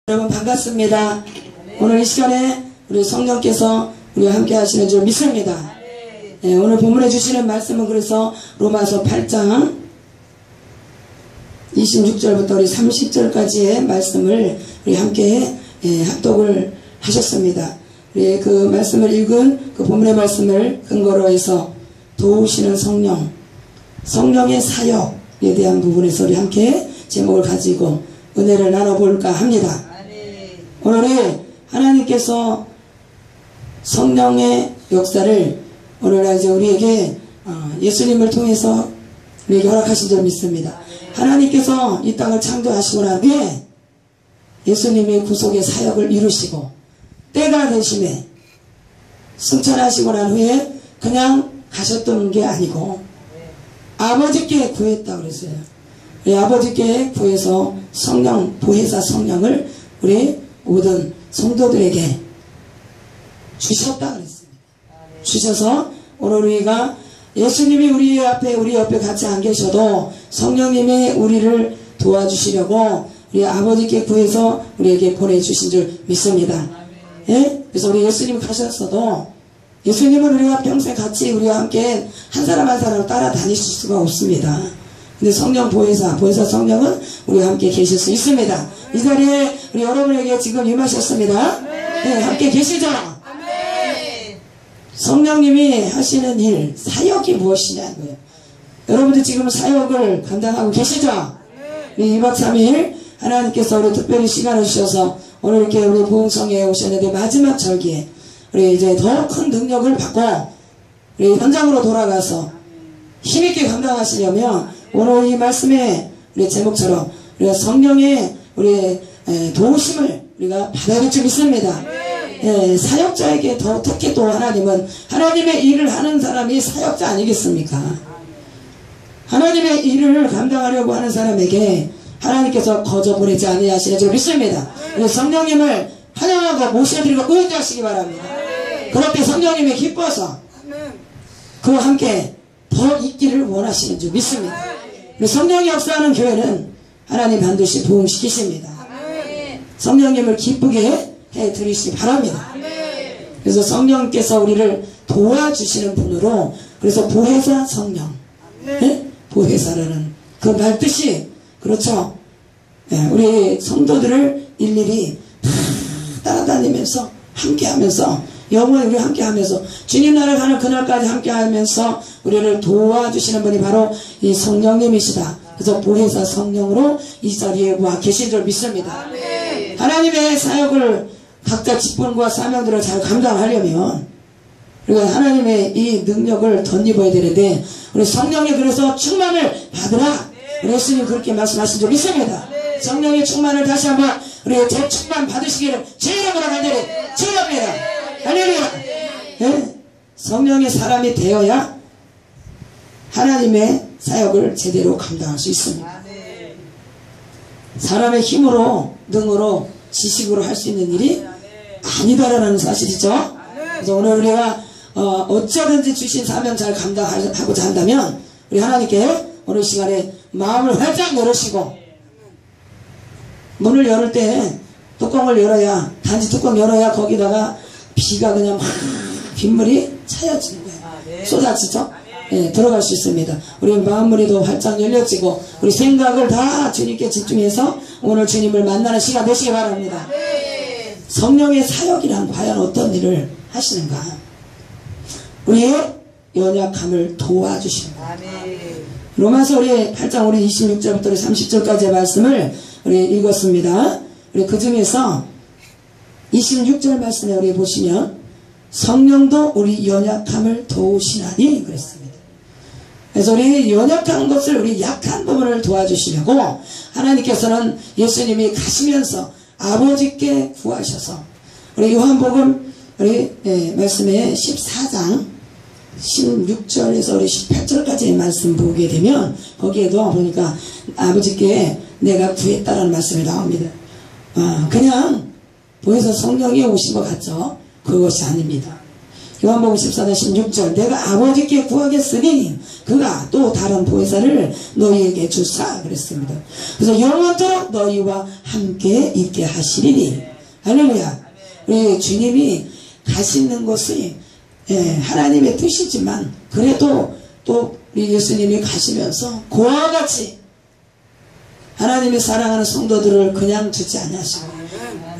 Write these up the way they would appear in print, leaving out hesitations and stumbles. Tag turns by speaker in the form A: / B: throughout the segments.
A: 여러분 반갑습니다. 오늘 이 시간에 우리 성령께서 우리와 함께 하시는 줄 믿습니다. 오늘 본문에 주시는 말씀은 그래서 로마서 8장 26절부터 우리 30절까지의 말씀을 우리 함께 합독을 하셨습니다. 우리 그 말씀을 읽은 그 본문의 말씀을 근거로 해서 도우시는 성령, 성령의 사역에 대한 부분에서 우리 함께 제목을 가지고 은혜를 나눠볼까 합니다. 오늘은 하나님께서 성령의 역사를 오늘 이제 우리에게 예수님을 통해서 우리에게 허락하신 줄 믿습니다. 하나님께서 이 땅을 창조하시고 난 뒤에 예수님의 구속의 사역을 이루시고 때가 되심에 승천하시고 난 후에 그냥 가셨던 게 아니고 아버지께 구했다고 그랬어요. 아버지께 구해서 성령, 보혜사 성령을 우리 모든 성도들에게 주셨다 그랬습니다. 주셔서 오늘 우리가 예수님이 우리 옆에 같이 안 계셔도 성령님이 우리를 도와주시려고 우리 아버지께 구해서 우리에게 보내주신 줄 믿습니다. 예? 그래서 우리 예수님 가셨어도 예수님은 우리가 평생 같이 우리와 함께 한 사람 한 사람 따라다니실 수가 없습니다. 근데 성령 보혜사 성령은 우리와 함께 계실 수 있습니다. 이 자리에 우리 여러분에게 지금 임하셨습니다. 네, 함께 계시죠? 성령님이 하시는 일, 사역이 무엇이냐고요. 여러분들 지금 사역을 감당하고 계시죠? 2박 3일 하나님께서 우리 특별히 시간을 주셔서 오늘 이렇게 우리 부흥성에 오셨는데 마지막 절기에 우리 이제 더 큰 능력을 받고 우리 현장으로 돌아가서 힘있게 감당하시려면 오늘 이 말씀의 우리 제목처럼 우리가 성령의 우리 도우심을 우리가 받아야 될 줄 믿습니다. 사역자에게 더 특히 또 하나님은 하나님의 일을 하는 사람이 사역자 아니겠습니까? 하나님의 일을 감당하려고 하는 사람에게 하나님께서 거저 보내지 아니하시는 줄 믿습니다. 성령님을 환영하고 모셔드리고 의지하시기 바랍니다. 그렇게 성령님이 기뻐서 그와 함께 더 있기를 원하시는 줄 믿습니다. 성령이 역사하는 교회는 하나님 반드시 부흥시키십니다. 성령님을 기쁘게 해드리시기 바랍니다. 그래서 성령께서 우리를 도와주시는 분으로 그래서 보혜사 성령, 보혜사라는 그 말 뜻이 그렇죠. 우리 성도들을 일일이 따라다니면서 함께하면서 영원히 우리 함께하면서 주님 나라를 가는 그날까지 함께하면서 우리를 도와주시는 분이 바로 이 성령님이시다. 그래서 보혜사 성령으로 이 자리에 와 계신 줄 믿습니다. 하나님의 사역을 각자 직분과 사명들을 잘 감당하려면 우리가 하나님의 이 능력을 덧입어야 되는데 우리 성령이 그래서 충만을 받으라. 우리 예수님 그렇게 말씀하신 줄 믿습니다. 성령의 충만을 다시 한번 우리 재충만 받으시기를 주의 이름으로 간절히 축원합니다. 할렐루야. 성령의 사람이 되어야 하나님의 사역을 제대로 감당할 수 있습니다. 사람의 힘으로 능으로 지식으로 할 수 있는 일이 아니다라는 사실이죠. 그래서 오늘 우리가 어쩌든지 주신 사명 잘 감당하고자 한다면 우리 하나님께 오늘 시간에 마음을 활짝 열으시고 문을 열을 때 뚜껑을 열어야 단지 뚜껑 열어야 거기다가 비가 그냥 빗물이 차야지는 거예요. 쏟아지죠? 들어갈 수 있습니다. 우리 마음머리도 활짝 열려지고 우리 생각을 다 주님께 집중해서 오늘 주님을 만나는 시간 되시기 바랍니다. 성령의 사역이란 과연 어떤 일을 하시는가? 우리의 연약함을 도와주십니다. 로마서 우리 8장 우리 26절부터 30절까지의 말씀을 우리 읽었습니다. 우리 그 중에서 26절 말씀에 우리 보시면 성령도 우리 연약함을 도우시나니 그랬습니다. 그래서 우리 연약한 것을 우리 약한 부분을 도와주시려고 하나님께서는 예수님이 가시면서 아버지께 구하셔서 우리 요한복음 우리 말씀에 14장 16절에서 우리 18절까지의 말씀 보게 되면 거기에도 보니까 아버지께 내가 구했다라는 말씀이 나옵니다. 그냥 보혜사 성령이 오신 것 같죠? 그것이 아닙니다. 요한복음 14장 16절 내가 아버지께 구하겠으니 그가 또 다른 보혜사를 너희에게 주사 그랬습니다. 그래서 영원토록 너희와 함께 있게 하시리니 할렐루야. 우리 주님이 가시는 것이 하나님의 뜻이지만 그래도 또 우리 예수님이 가시면서 그와 같이 하나님이 사랑하는 성도들을 그냥 두지 않으시고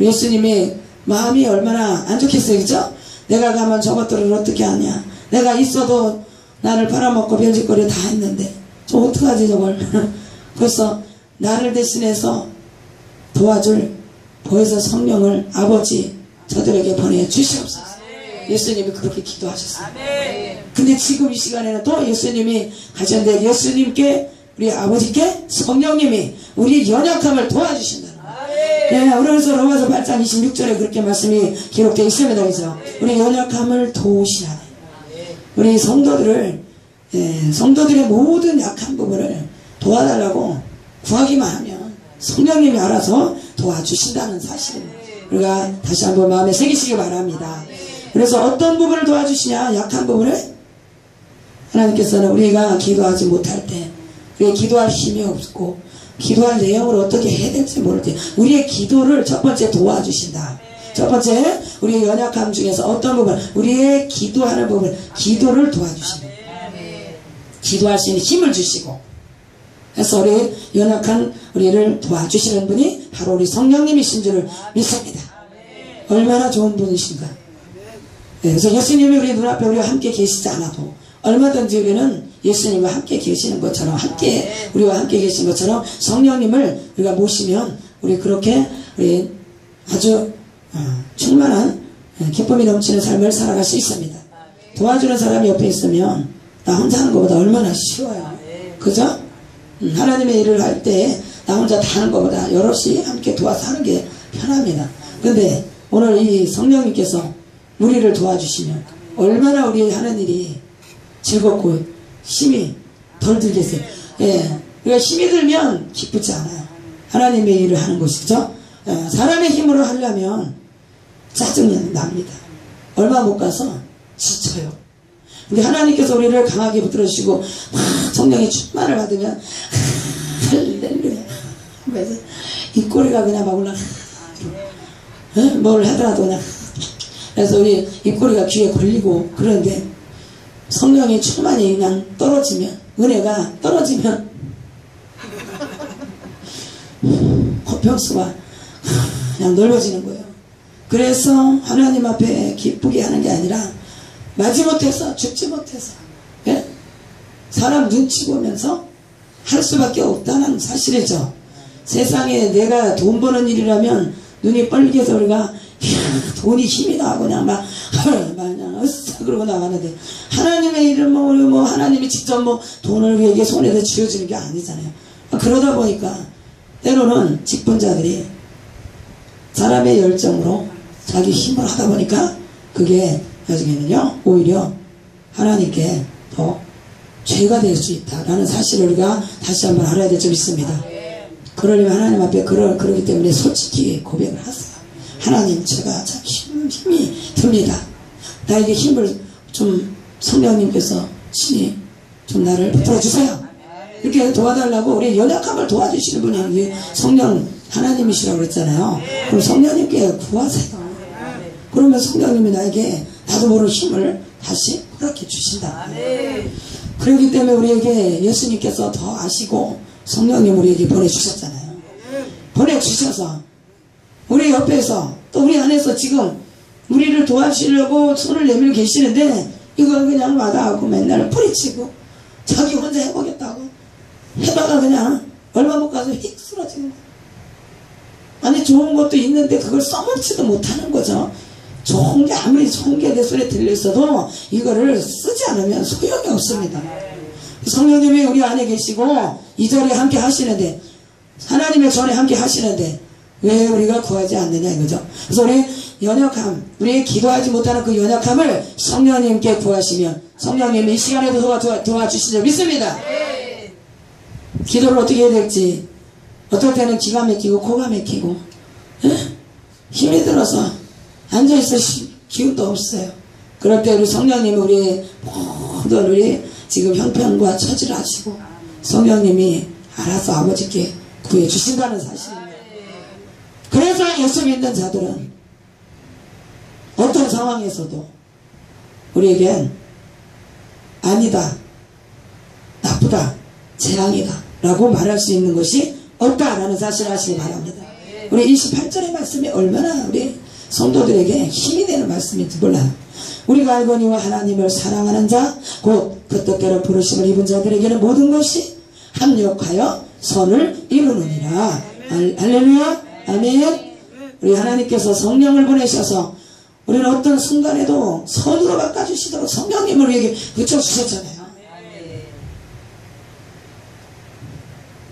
A: 예수님이 마음이 얼마나 안 좋겠어요. 그죠? 내가 가면 저것들을 어떻게 하냐. 내가 있어도 나를 팔아먹고 별짓거리 다 했는데 저 어떡하지 저걸. 그래서 나를 대신해서 도와줄 보혜사 성령을 아버지 저들에게 보내주시옵소서. 예수님이 그렇게 기도하셨어요. 근데 지금 이 시간에는 또 예수님이 가셨는데 예수님께 우리 아버지께 성령님이 우리 연약함을 도와주신다. 네, 그래서 로마서 8장 26절에 그렇게 말씀이 기록되어 있습니다. 그죠? 우리 연약함을 도우시라네. 우리 성도들을 성도들의 모든 약한 부분을 도와달라고 구하기만 하면 성령님이 알아서 도와주신다는 사실을 우리가 다시 한번 마음에 새기시기 바랍니다. 그래서 어떤 부분을 도와주시냐? 약한 부분을 하나님께서는 우리가 기도하지 못할 때 우리가 기도할 힘이 없고 기도할 내용을 어떻게 해야 될지 모를 때 우리의 기도를 첫 번째 도와주신다. 첫 번째 우리의 연약함 중에서 어떤 부분 우리의 기도하는 부분 기도를 도와주신다. 기도할 수 있는 힘을 주시고 그래서 우리 연약한 우리를 도와주시는 분이 바로 우리 성령님이신 줄을 믿습니다. 얼마나 좋은 분이신가. 그래서 예수님이 우리 눈앞에 우리와 함께 계시지 않아도 얼마든지 우리는 예수님과 함께 계시는 것처럼 함께 우리와 함께 계신 것처럼 성령님을 우리가 모시면 우리 그렇게 우리 아주 충만한 기쁨이 넘치는 삶을 살아갈 수 있습니다. 도와주는 사람이 옆에 있으면 나 혼자 하는 것보다 얼마나 쉬워요. 그죠? 하나님의 일을 할 때 나 혼자 다 하는 것보다 여럿이 함께 도와서 하는 게 편합니다. 근데 오늘 이 성령님께서 우리를 도와주시면 얼마나 우리 하는 일이 즐겁고 힘이 덜 들겠어요. 우리가 힘이 들면 기쁘지 않아요. 하나님의 일을 하는 것이죠. 사람의 힘으로 하려면 짜증이 납니다. 얼마 못 가서 지쳐요. 근데 하나님께서 우리를 강하게 붙들어주시고 성령의 충만을 받으면 할렐루야. 그래서 입꼬리가 그냥 막 올라가. 뭘 하더라도 그냥. 그래서 우리 입꼬리가 귀에 걸리고 그러는데 성령의 충만이 그냥 떨어지면 은혜가 떨어지면 호평수가 그냥 넓어지는 거예요. 그래서 하나님 앞에 기쁘게 하는 게 아니라 마지못해서 죽지 못해서 사람 눈치 보면서 할 수밖에 없다는 사실이죠. 세상에 내가 돈 버는 일이라면 눈이 빨개서 우리가 돈이 힘이 나고 그냥 막 그냥 으쌰 그러고 나가는데 하나님의 일은 뭐 하나님이 직접 뭐 돈을 우리에게 손에다 쥐어주는 게 아니잖아요. 그러다 보니까 때로는 직분자들이 사람의 열정으로 자기 힘을 하다 보니까 그게 나중에는요 오히려 하나님께 더 죄가 될 수 있다라는 사실을 우리가 다시 한번 알아야 될 점 있습니다. 그러려면 하나님 앞에 그러기 때문에 솔직히 고백을 하세요. 하나님 제가 참 힘이 듭니다. 나에게 힘을 좀 성령님께서 신이 좀 나를 붙들어주세요. 이렇게 도와달라고 우리 연약함을 도와주시는 분이 성령 하나님이시라고 그랬잖아요. 그럼 성령님께 구하세요. 그러면 성령님이 나에게 나도 모르는 힘을 다시 허락해 주신다. 그렇기 때문에 우리에게 예수님께서 더 아시고 성령님 우리에게 보내주셨잖아요. 보내주셔서 우리 옆에서 또 우리 안에서 지금 우리를 도와주시려고 손을 내밀고 계시는데 이걸 그냥 마다하고 맨날 뿌리치고 자기 혼자 해보겠다고 해다가 그냥 얼마 못 가서 휙 쓰러지는 거예요. 아니 좋은 것도 있는데 그걸 써먹지도 못하는 거죠. 좋은 게 아무리 좋은 게 내 손에 들려있어도 이거를 쓰지 않으면 소용이 없습니다. 성령님이 우리 안에 계시고 이 자리에 함께 하시는데 하나님의 전에 함께 하시는데 왜 우리가 구하지 않느냐 이거죠. 그래서 우리 연약함, 우리 기도하지 못하는 그 연약함을 성령님께 구하시면 성령님이 이 시간에도 도와주실 줄 믿습니다. 기도를 어떻게 해야 될지 어떨 때는 기가 막히고 코가 막히고 힘이 들어서 앉아있을 기운도 없어요. 그럴 때 우리 성령님이 우리 모든 우리 지금 형편과 처지를 아시고 성령님이 알아서 아버지께 구해주신다는 사실입니다. 그래서 예수 믿는 자들은 어떤 상황에서도 우리에겐 아니다, 나쁘다, 재앙이다 라고 말할 수 있는 것이 없다라는 사실을 아시기 바랍니다. 우리 28절의 말씀이 얼마나 우리 성도들에게 힘이 되는 말씀인지 몰라요. 우리가 알거니와 하나님을 사랑하는 자 곧 그 뜻대로 부르심을 입은 자들에게는 모든 것이 합력하여 선을 이루느니라. 할렐루야. 아멘. 우리 하나님께서 성령을 보내셔서 우리는 어떤 순간에도 선으로 바꿔주시도록 성령님을 우리에게 붙여주셨잖아요.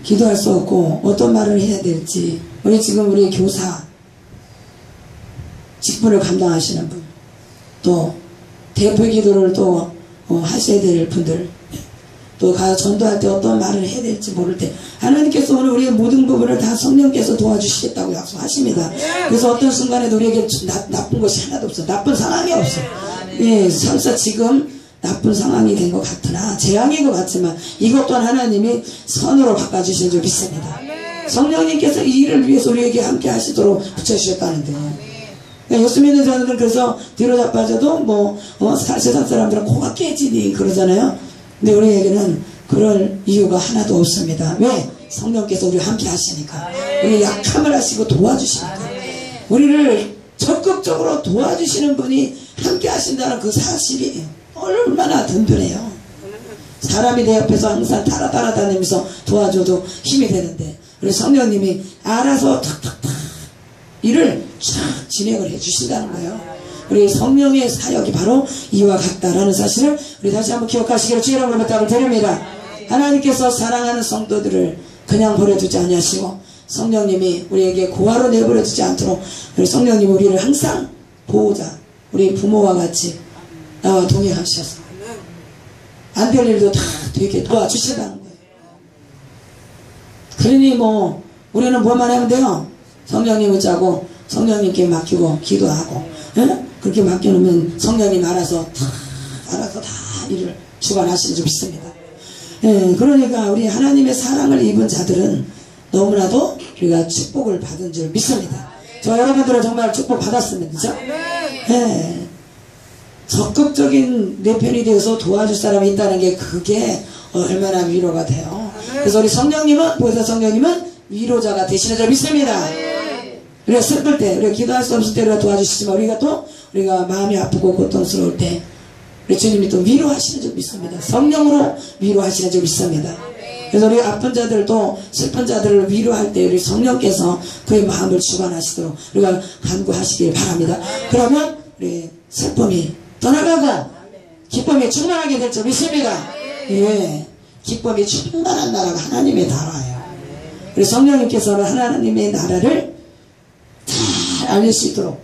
A: 기도할 수 없고 어떤 말을 해야 될지, 우리 지금 우리 교사 직분을 감당하시는 분, 또 대표 기도를 또 하셔야 될 분들, 또 가서 전도할 때 어떤 말을 해야 될지 모를 때 하나님께서 오늘 우리의 모든 부분을 다 성령께서 도와주시겠다고 약속하십니다. 그래서 어떤 순간에도 우리에게 나쁜 것이 하나도 없어. 나쁜 상황이 없어. 예, 설사 지금 나쁜 상황이 된 것 같으나 재앙인 것 같지만 이것 또한 하나님이 선으로 바꿔주신 줄 믿습니다. 성령님께서 이 일을 위해서 우리에게 함께 하시도록 붙여주셨다는데, 예수 믿는 자들은 그래서 뒤로 자빠져도 세상 사람들은 코가 깨지니 그러잖아요. 근데 우리에게는 그럴 이유가 하나도 없습니다. 왜? 성령께서 우리와 함께 하시니까. 우리 약함을 하시고 도와주시니까. 우리를 적극적으로 도와주시는 분이 함께 하신다는 그 사실이 얼마나 든든해요. 사람이 내 옆에서 항상 따라다니면서 도와줘도 힘이 되는데 우리 성령님이 알아서 탁탁탁 일을 쫙 진행을 해주신다는 거예요. 우리 성령의 사역이 바로 이와 같다라는 사실을 우리 다시 한번 기억하시기를 주의 이름으로 부탁을 드립니다. 하나님께서 사랑하는 성도들을 그냥 버려두지 아니하시고 성령님이 우리에게 고아로 내버려두지 않도록 우리 성령님이 우리를 항상 보호자, 우리 부모와 같이 나와 동행하셔서 안 될 일도 다 되게 도와주신다는 거예요. 그러니 우리는 뭐만 하면 돼요? 성령님을 짜고 성령님께 맡기고 기도하고, 예? 그렇게 맡겨놓으면 성령님 알아서 다 일을 주관하시는 줄 믿습니다. 예, 그러니까 우리 하나님의 사랑을 입은 자들은 너무나도 우리가 축복을 받은 줄 믿습니다. 저 여러분들은 정말 축복 받았습니다. 그죠? 예. 적극적인 내 편이 되어서 도와줄 사람이 있다는 게 그게 얼마나 위로가 돼요. 그래서 우리 성령님은, 보혜사 성령님은 위로자가 되시는 줄 믿습니다. 우리가 슬플 때, 우리가 기도할 수 없을 때 우리가 도와주시지만 우리가 마음이 아프고 고통스러울 때 우리 주님이 또 위로하시는 줄 믿습니다. 성령으로 위로하시는 줄 믿습니다. 그래서 우리 아픈 자들도 슬픈 자들을 위로할 때 우리 성령께서 그의 마음을 주관하시도록 우리가 간구하시길 바랍니다. 그러면 우리 슬픔이 떠나가고 기쁨이 충만하게 될 줄 믿습니다. 예, 기쁨이 충만한 나라가 하나님의 나라예요. 우리 성령님께서는 하나님의 나라를 잘 알릴 수 있도록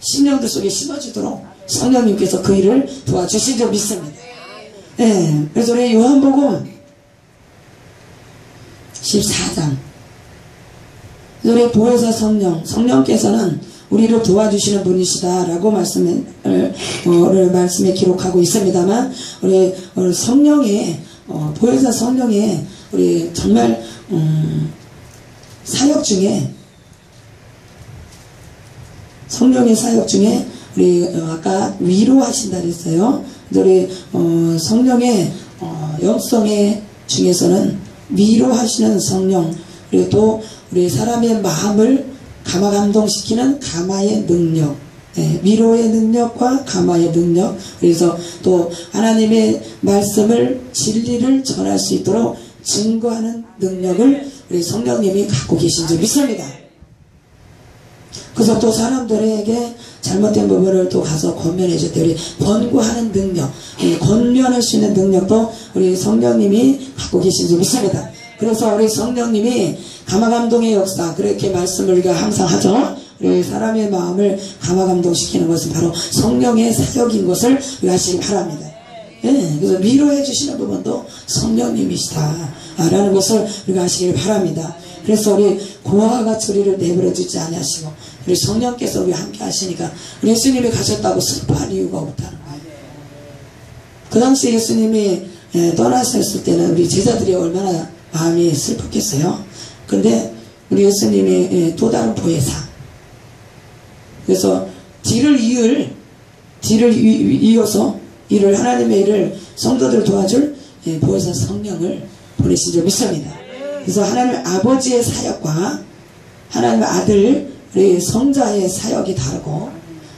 A: 심령들 속에 심어주도록 성령님께서 그 일을 도와주신 줄 믿습니다. 예, 그래서 우리 요한복음 14장 우리 보혜사 성령께서는 우리를 도와주시는 분이시다라고 말씀에 기록하고 있습니다만 우리 성령의 보혜사 성령의 우리 정말 사역 중에 성령의 사역 중에 우리 아까 위로하신다 그랬어요. 우리 성령의 영성의 중에서는 위로하시는 성령, 그리고 또 우리 사람의 마음을 감화감동시키는 감화의 능력, 위로의 능력과 감화의 능력, 그래서 또 하나님의 말씀을 진리를 전할 수 있도록 증거하는 능력을 우리 성령님이 갖고 계신 줄 믿습니다. 그래서 또 사람들에게 잘못된 부분을 또 가서 권면해줄 때 우리 권고하는 능력, 권면할 수 있는 능력도 우리 성령님이 갖고 계신 줄 믿습니다. 그래서 우리 성령님이 감화감동의 역사, 그렇게 말씀을 우리가 항상 하죠. 우리 사람의 마음을 감화감동시키는 것은 바로 성령의 사역인 것을 우리가 하시기 바랍니다. 예, 그래서 위로해 주시는 부분도 성령님이시다 라는 것을 우리가 하시길 바랍니다. 그래서 우리 고아와 같이 우리를 내버려 두지 아니하시고 우리 성령께서 우리 함께 하시니까 우리 예수님이 가셨다고 슬퍼할 이유가 없다는 거예요. 그 당시 예수님이 떠나셨을 때는 우리 제자들이 얼마나 마음이 슬펐겠어요. 근데 우리 예수님이 또 다른 보혜사, 그래서 뒤를 이어서 일을, 하나님의 일을, 성도들을 도와줄 보혜사 성령을 보내신 줄 믿습니다. 그래서 하나님 아버지의 사역과 하나님의 아들 우리 성자의 사역이 다르고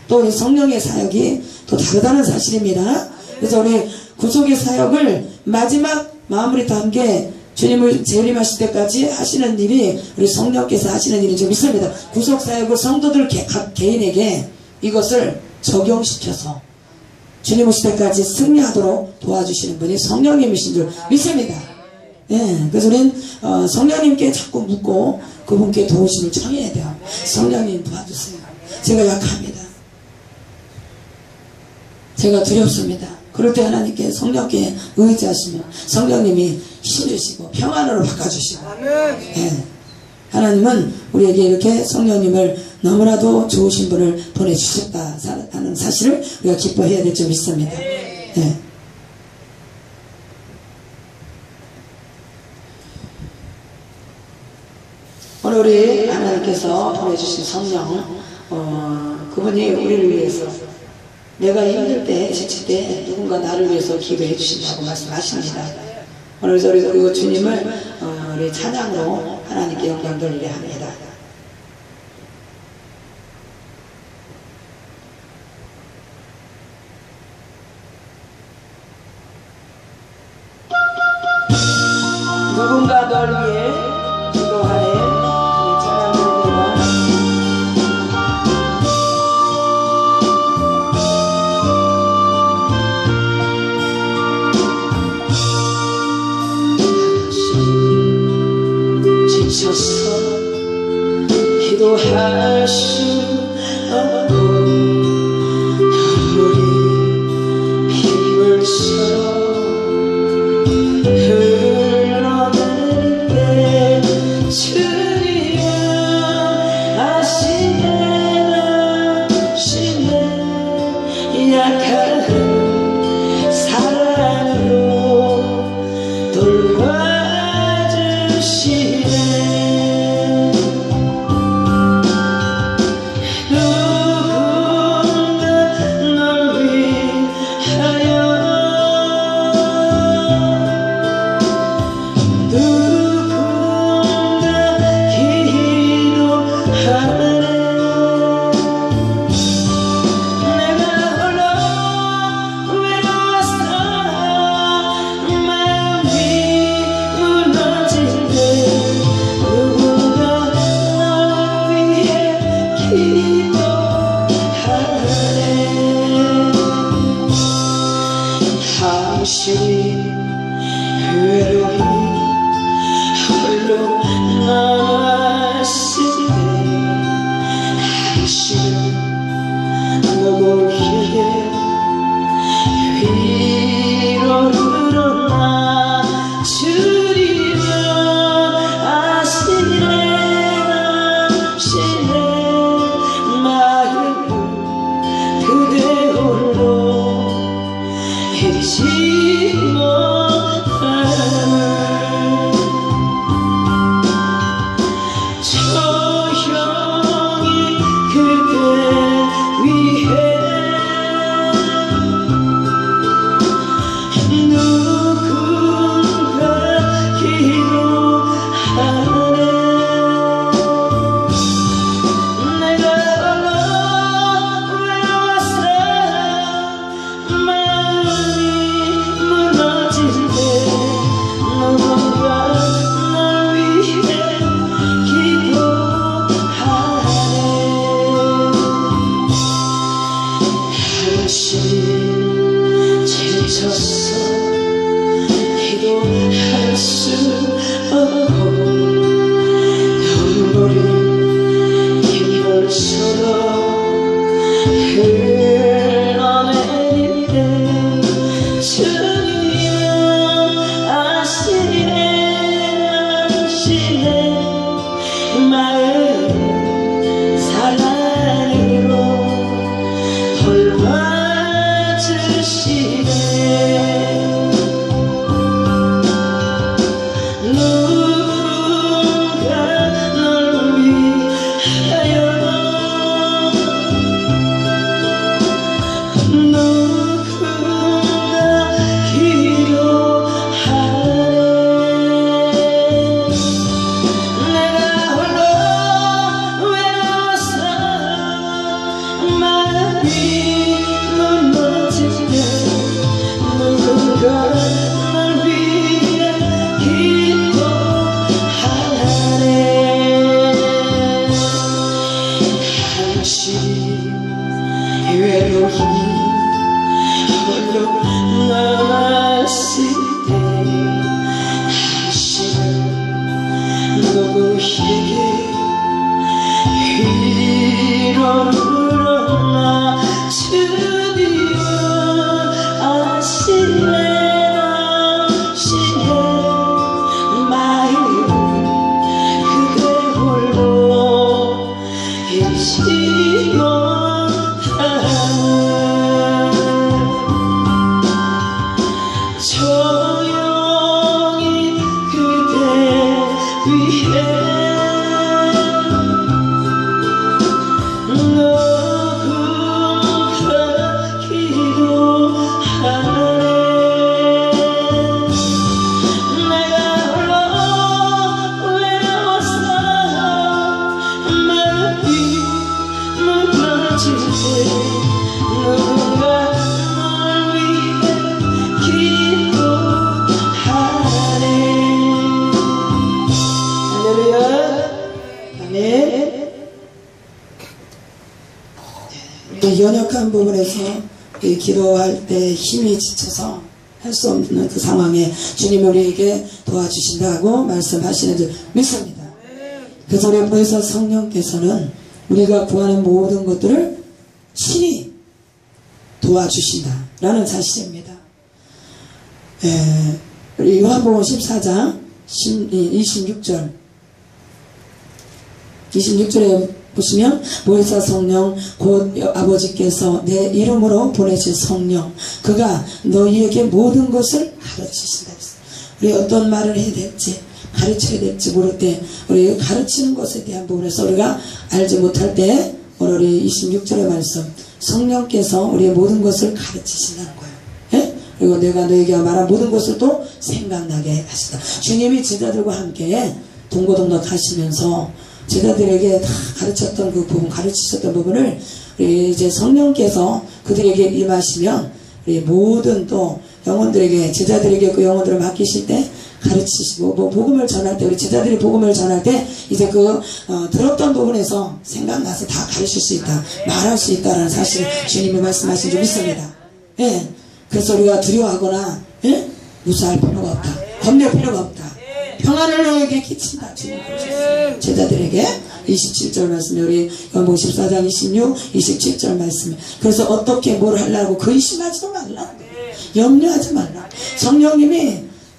A: 또 우리 성령의 사역이 또 다르다는 사실입니다. 그래서 우리 구속의 사역을 마지막 마무리 단계, 주님을 재림하실 때까지 하시는 일이 우리 성령께서 하시는 일인 줄 믿습니다. 구속 사역을 성도들 각 개인에게 이것을 적용시켜서 주님 오실 때까지 승리하도록 도와주시는 분이 성령님이신 줄 믿습니다. 예, 그래서 우리는 성령님께 자꾸 묻고 그분께 도우심을 청해야 돼요. 성령님 도와주세요. 제가 약합니다. 제가 두렵습니다. 그럴 때 하나님께, 성령께 의지하시면 성령님이 힘주시고 평안으로 바꿔주시고, 예, 하나님은 우리에게 이렇게 성령님을 너무나도 좋으신 분을 보내주셨다 하는 사실을 우리가 기뻐해야 될 줄 믿습니다. 예. 오늘 우리 하나님께서 보내주신 성령, 그분이 우리를 위해서, 내가 힘들 때, 지칠 때 누군가 나를 위해서 기도해 주신다고 말씀하십니다. 오늘 우리 그 주님을 우리 찬양으로 하나님께 영광 돌리려 합니다. 누군가 널 위해 기도하네. 우리 찬양 드립니다. 지쳐서 기도할 수 없고 눈물이 비물처럼 흘러내릴 때 주님은 아시네, 아시네. 약한 사랑으로 돌봐주시네. 당신이 외로이 홀로 남았으니 당신은 너무에게 위로를 얻나. 주님은 아시네, 아시네. 외로이 홀로 남았을 때 당신은 누구에게 위로를 불었나 드디어 아시네 당신의 마음 그대 홀로 잊지 못한 조용히 그대 위해 연약한 부분에서 기도할 때 힘이 지쳐서 할 수 없는 그 상황에 주님 우리에게 도와주신다고 말씀하시는 줄 믿습니다. 그래서 우리 보혜사 성령께서는 우리가 구하는 모든 것들을 친히 도와주신다 라는 사실입니다. 우리 요한복음 14장 26절에 보시면 보혜사 성령 곧 아버지께서 내 이름으로 보내실 성령 그가 너희에게 모든 것을 가르치신다. 우리 어떤 말을 해야 될지 가르쳐야 될지 모를 때 우리 가르치는 것에 대한 부분에서 우리가 알지 못할 때 오늘 우리 26절의 말씀 성령께서 우리의 모든 것을 가르치신다는 거예요. 예? 그리고 내가 너에게 말한 모든 것을 또 생각나게 하시다. 주님이 제자들과 함께 동고동락 하시면서 제자들에게 다 가르쳤던 그 부분, 가르치셨던 부분을 이제 성령께서 그들에게 임하시면 우리 모든 또 영혼들에게, 제자들에게 그 영혼들을 맡기실 때 가르치시고, 뭐 복음을 전할 때, 우리 제자들이 복음을 전할 때 이제 그 들었던 부분에서 생각나서 다 가르칠 수 있다, 말할 수 있다라는 사실을 주님이 말씀하신 줄 믿습니다. 예. 그래서 우리가 두려워하거나 예? 무사할 필요가 없다, 겁낼 필요가 없다. 평안을 너에게 끼친다. 주님 그러셨어요. 제자들에게 27절 말씀이 우리 요한복음 14장 26, 27절 말씀이. 그래서 어떻게 뭘 하려고 근심하지도 말라. 염려하지 말라. 성령님이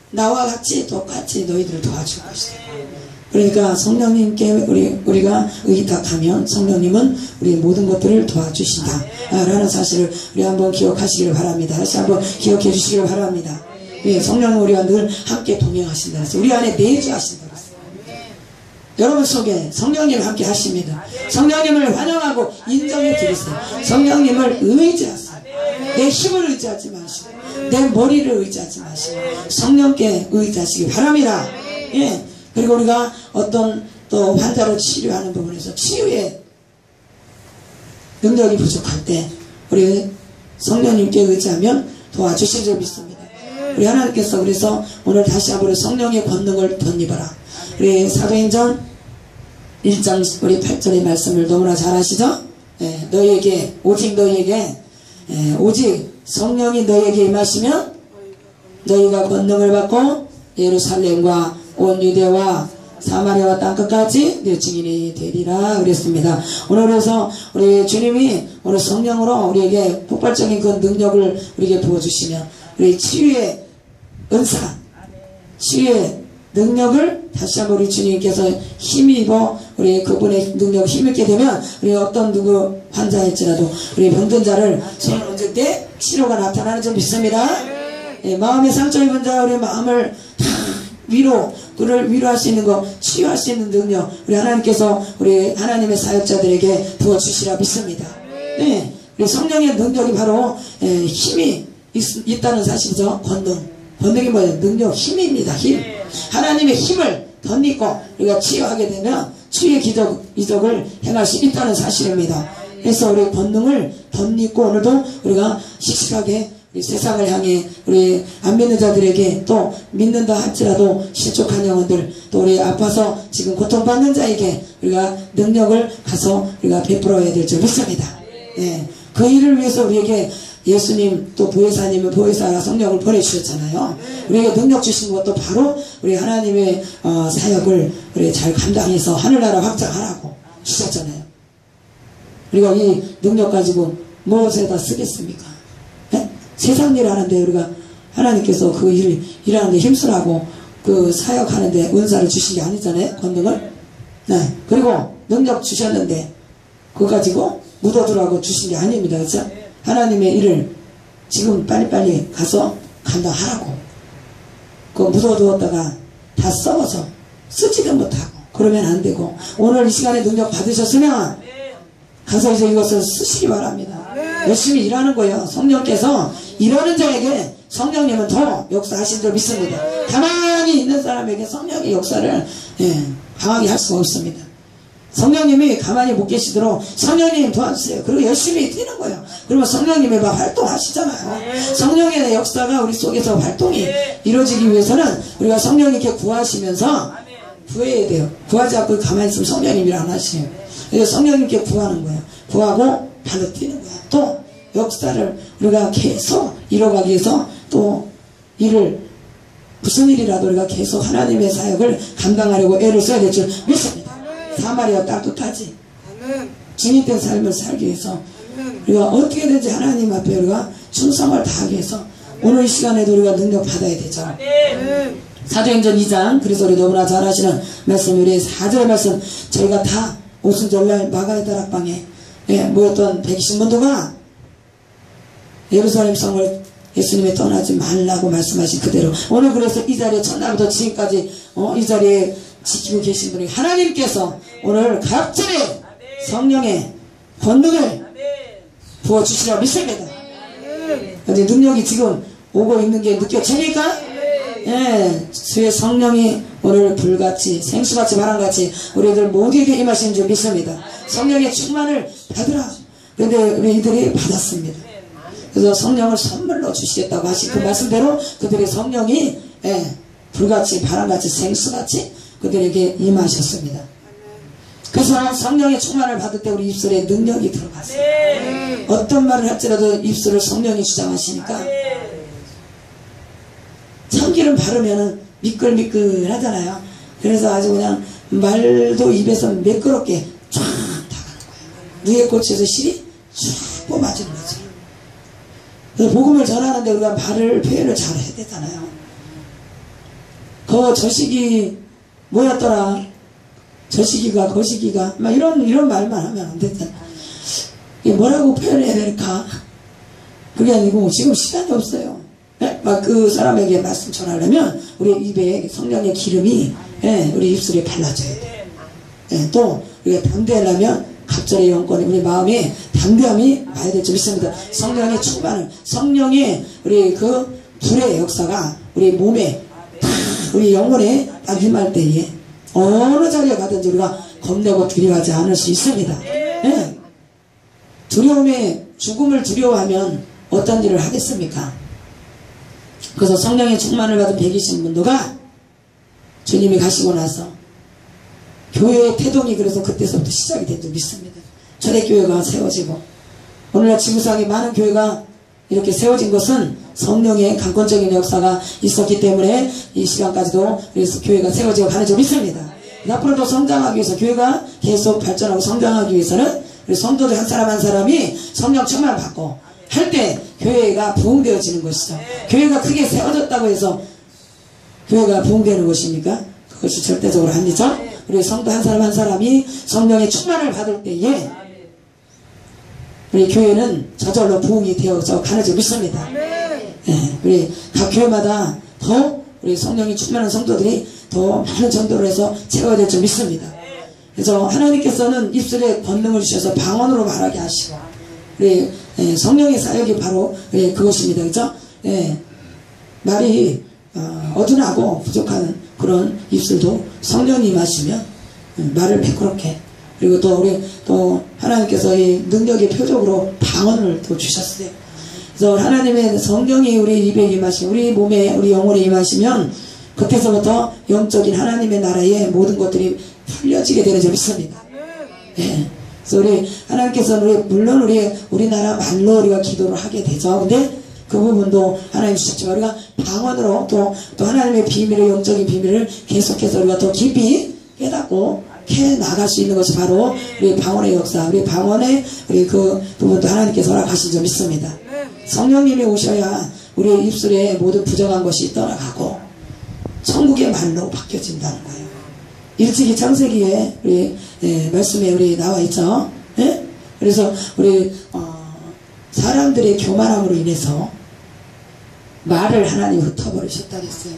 A: 나와 같이 똑같이 너희들을 도와줄 것이다. 그러니까 성령님께 우리가 의탁하면 성령님은 우리의 모든 것들을 도와주신다 라는 사실을 우리 한번 기억하시기를 바랍니다. 다시 한번 기억해 주시기를 바랍니다. 예, 성령은 우리와 늘 함께 동행하신다. 우리 안에 내주하신다. 여러분 속에 성령님을 함께 하십니다. 성령님을 환영하고 인정해 드리세요. 성령님을 의지하세요. 내 힘을 의지하지 마시고 내 머리를 의지하지 마시고 성령께 의지하시기 바랍니다. 예. 그리고 우리가 어떤 또 환자를 치료하는 부분에서 치유의 능력이 부족할 때 우리 성령님께 의지하면 도와주실 줄 믿습니다. 우리 하나님께서 그래서 오늘 다시 한번 성령의 권능을 덧입어라. 우리 사도행전 1장 우리 8절의 말씀을 너무나 잘 아시죠? 예, 너희에게 오직 너희에게 오직 성령이 너희에게 임하시면 너희가 권능을 받고 예루살렘과 온 유대와 사마리아와 땅끝까지 내 증인이 되리라 그랬습니다. 오늘 그래서 우리 주님이 오늘 성령으로 우리에게 폭발적인 그 능력을 우리에게 부어주시면 우리 치유의 은사, 치유의 능력을 다시 한번 우리 주님께서 힘입어 우리 그분의 능력을 힘있게 되면 우리 어떤 누구 환자일지라도 우리 병든 자를 손을 얹을 때 치료가 나타나는 줄 믿습니다. 예, 마음의 상처 입은 자 우리 마음을 다 그를 위로할 수 있는 거, 치유할 수 있는 능력 우리 하나님께서 우리 하나님의 사역자들에게 부어주시라 믿습니다. 예, 우리 성령의 능력이 바로 힘이 있다는 사실이죠. 권능이 뭐예요? 능력, 힘입니다. 힘. 하나님의 힘을 덧입고 우리가 치유하게 되면 치유의 기적을 행할 수 있다는 사실입니다. 그래서 우리 권능을 덧입고 오늘도 우리가 씩씩하게 우리 세상을 향해 우리 안 믿는 자들에게 또 믿는다 할지라도 실족한 영혼들 또 우리 아파서 지금 고통받는 자에게 우리가 능력을 가서 우리가 베풀어야 될 줄 믿습니다. 예. 그 일을 위해서 우리에게 예수님 또 보혜사님은 보혜사 성령을 보내주셨잖아요. 우리에게 능력 주신 것도 바로 우리 하나님의 사역을 우리 잘 감당해서 하늘나라 확장하라고 주셨잖아요. 우리가 이 능력 가지고 무엇에다 쓰겠습니까? 네? 세상 일 하는데 우리가 하나님께서 그 일을 일하는데 힘쓰라고 그 사역하는데 은사를 주신 게 아니잖아요. 권능을. 네. 그리고 능력 주셨는데 그거 가지고 묻어두라고 주신 게 아닙니다. 그렇죠? 하나님의 일을 지금 빨리빨리 가서 감당하라고. 그거 묻어두었다가 다 썩어서 쓰지도 못하고 그러면 안 되고, 오늘 이 시간에 능력 받으셨으면 가서 이제 이것을 쓰시기 바랍니다. 열심히 일하는 거예요. 성령께서 일하는 자에게 성령님은 더 역사하신 줄 믿습니다. 가만히 있는 사람에게 성령의 역사를 강하게 할 수가 없습니다. 성령님이 가만히 못 계시도록 성령님 도와주세요. 그리고 열심히 뛰는 거예요. 그러면 성령님이 막 활동하시잖아요. 성령의 역사가 우리 속에서 활동이 이루어지기 위해서는 우리가 성령님께 구하시면서 구해야 돼요. 구하지 않고 가만히 있으면 성령님이 안 하시네요. 그래서 성령님께 구하는 거예요. 구하고 발로 뛰는 거예요. 또 역사를 우리가 계속 이뤄가기 위해서 또 일을 무슨 일이라도 우리가 계속 하나님의 사역을 감당하려고 애를 써야 될 줄 믿습니다. 사마리아 딸도 타지. 증인된 삶을 살기 위해서 우리가 어떻게든지 하나님 앞에 우리가 충성을 다하기 위해서 오늘 이 시간에도 우리가 능력 받아야 되죠. 사도행전 2장, 그래서 우리 너무나 잘 아시는 말씀, 우리 4절의 말씀, 저희가 다 오순절날 마가의 다락방에 모였던 120문도가 예루살렘 성을 예수님이 떠나지 말라고 말씀하신 그대로 오늘 그래서 이 자리에 첫날부터 지금까지 이 자리에 지키고 계신 분이 하나님께서 오늘 갑자기 성령의 권능을 부어주시라고 믿습니다. 근데 능력이 지금 오고 있는 게 느껴집니까? 예, 주의 성령이 오늘 불같이 생수같이 바람같이 우리들 모두에게 임하시는 줄 믿습니다. 성령의 충만을 받으라. 그런데 우리 이들이 받았습니다. 그래서 성령을 선물로 주시겠다고 하신 그 말씀대로 그들의 성령이 불같이 바람같이 생수같이 그들에게 임하셨습니다. 그래서 성령의 충만을 받을 때 우리 입술에 능력이 들어갔어요. 어떤 말을 할지라도 입술을 성령이 주장하시니까 참기름 바르면은 미끌미끌 하잖아요. 그래서 아주 그냥 말도 입에서 매끄럽게 쫙 나가는 거예요. 누에 꽂혀서 실이 쫙 뽑아지는 거죠. 그래서 복음을 전하는데 우리가 말을 표현을 잘 해야 되잖아요. 저 시기 뭐였더라? 저 시기가 거시기가 막 이런 말만 하면 안 되잖아. 이게 뭐라고 표현해야 될까? 그게 아니고 지금 시간이 없어요. 막 그 사람에게 말씀 전하려면 우리 입에 성령의 기름이 우리 입술에 발라져야 돼. 또 우리가 담대하려면 갑절의 영권이 우리 마음에 담대함이 와야 될 줄 믿습니다. 성령의 충만을, 성령의 우리 그 불의 역사가 우리 몸에 우리 영혼에 딱 임할 때에 어느 자리에 가든지 우리가 겁내고 두려워하지 않을 수 있습니다. 두려움에 죽음을 두려워하면 어떤 일을 하겠습니까? 그래서 성령의 충만을 받은 120문도가 주님이 가시고 나서 교회의 태동이 그래서 그때서부터 시작이 된 줄 믿습니다. 초대교회가 세워지고 오늘날 지구상에 많은 교회가 이렇게 세워진 것은 성령의 강권적인 역사가 있었기 때문에 이 시간까지도 그래서 교회가 세워지고 가는 줄 믿습니다. 앞으로도 성장하기 위해서 교회가 계속 발전하고 성장하기 위해서는 우리 성도들 한 사람 한 사람이 성령 충만을 받고 할 때 교회가 부흥되어지는 것이죠. 교회가 크게 세워졌다고 해서 교회가 부흥되는 것입니까? 그것이 절대적으로 아니죠. 우리 성도 한 사람 한 사람이 성령의 충만을 받을 때에 우리 교회는 저절로 부흥이 되어져 가는 줄 믿습니다. 우리 각 교회마다 더 우리 성령이 충만한 성도들이 더 많은 정도로 해서 채워야 될 줄 믿습니다. 그래서 하나님께서는 입술에 권능을 주셔서 방언으로 말하게 하시고 우리 성령의 사역이 바로 그것입니다. 그죠? 말이 어둔하고 부족한 그런 입술도 성령이 임하시면 말을 매끄럽게, 그리고 또 우리 또 하나님께서 이 능력의 표적으로 방언을 또 주셨어요. 그래서 하나님의 성령이 우리 입에 임하시, 우리 몸에 우리 영혼에 임하시면 그때서부터 영적인 하나님의 나라의 모든 것들이 풀려지게 되는 줄 믿습니다. 그래서 우리 하나님께서는 물론 우리나라 말로 우리가 기도를 하게 되죠. 근데 그 부분도 하나님 주셨지만 우리가 방언으로 또 하나님의 비밀을, 영적인 비밀을 계속해서 우리가 더 깊이 깨닫고 캐 나갈 수 있는 것이 바로 우리 방언의 역사, 우리 방언의 우리 그 부분도 하나님께서 허락하신 줄 믿습니다. 성령님이 오셔야 우리의 입술에 모든 부정한 것이 떠나가고 천국의 말로 바뀌어진다는 거예요. 일찍이 창세기에 우리 말씀에 우리 나와 있죠. 예? 그래서 우리 사람들의 교만함으로 인해서 말을 하나님이 흩어버리셨다 그랬어요.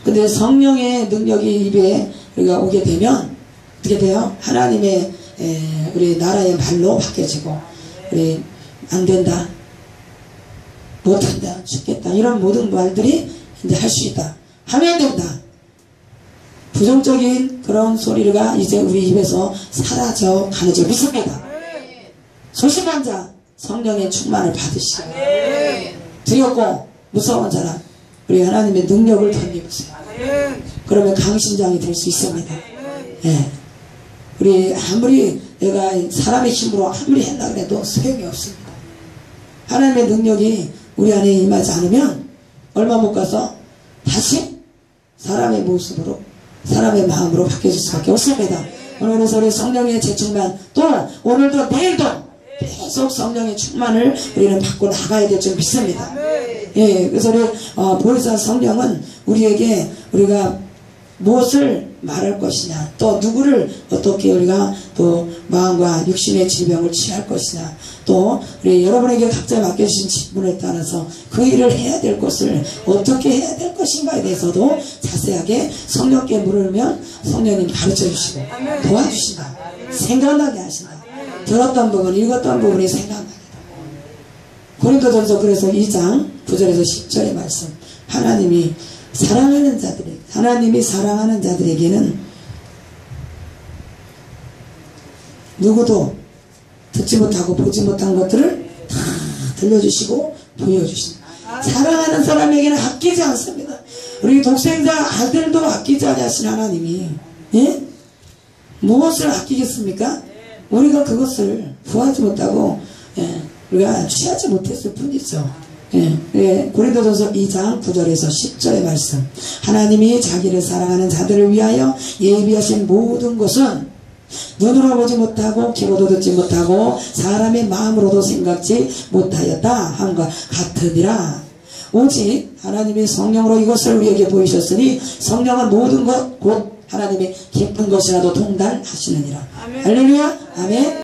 A: 근데 성령의 능력이 입에 우리가 오게 되면 어떻게 돼요? 하나님의 우리 나라의 말로 바뀌어지고 우리 안 된다, 못한다, 죽겠다 이런 모든 말들이 이제 할 수 있다, 하면 된다. 부정적인 그런 소리가 이제 우리 입에서 사라져 가는 줄 믿습니다. 소심한 자 성령의 충만을 받으시고 두렵고 무서운 자라 우리 하나님의 능력을 덧입으세요. 그러면 강신장이 될 수 있습니다. 예. 우리 아무리 내가 사람의 힘으로 아무리 했다 그래도 소용이 없습니다. 하나님의 능력이 우리 안에 임하지 않으면 얼마 못 가서 다시 사람의 모습으로, 사람의 마음으로 바뀌어질 수밖에 없습니다. 오늘은 우리 성령의 재충만, 또 오늘도 내일도 계속 성령의 충만을 우리는 받고 나가야 될 줄 믿습니다. 예, 그래서 우리 보혜사 성령은 우리에게 우리가 무엇을 말할 것이냐, 또 누구를 어떻게 우리가 또 마음과 육신의 질병을 치료할 것이냐, 또 우리 여러분에게 각자 맡겨주신 직분에 따라서 그 일을 해야 될 것을 어떻게 해야 될 것인가에 대해서도 자세하게 성령께 물으면 성령님 가르쳐 주시고 도와주신다, 생각나게 하신다. 들었던 부분, 읽었던 부분이 생각나게. 고린도전서 그래서 2장 9절에서 10절의 말씀, 하나님이 사랑하는 자들에게는 누구도 듣지 못하고 보지 못한 것들을 다 들려주시고 보여주신다. 사랑하는 사람에게는 아끼지 않습니다. 우리 독생자 아들도 아끼지 않으신 하나님이, 예? 무엇을 아끼겠습니까? 우리가 그것을 구하지 못하고, 예, 우리가 취하지 못했을 뿐이죠. 예, 고린도전서 2장 9절에서 10절의 말씀, 하나님이 자기를 사랑하는 자들을 위하여 예비하신 모든 것은 눈으로 보지 못하고 귀로도 듣지 못하고 사람의 마음으로도 생각지 못하였다 함과 같으니라. 오직 하나님의 성령으로 이것을 우리에게 보이셨으니 성령은 모든 것 곧 하나님의 깊은 것이라도 통달하시느니라. 할렐루야. 아멘.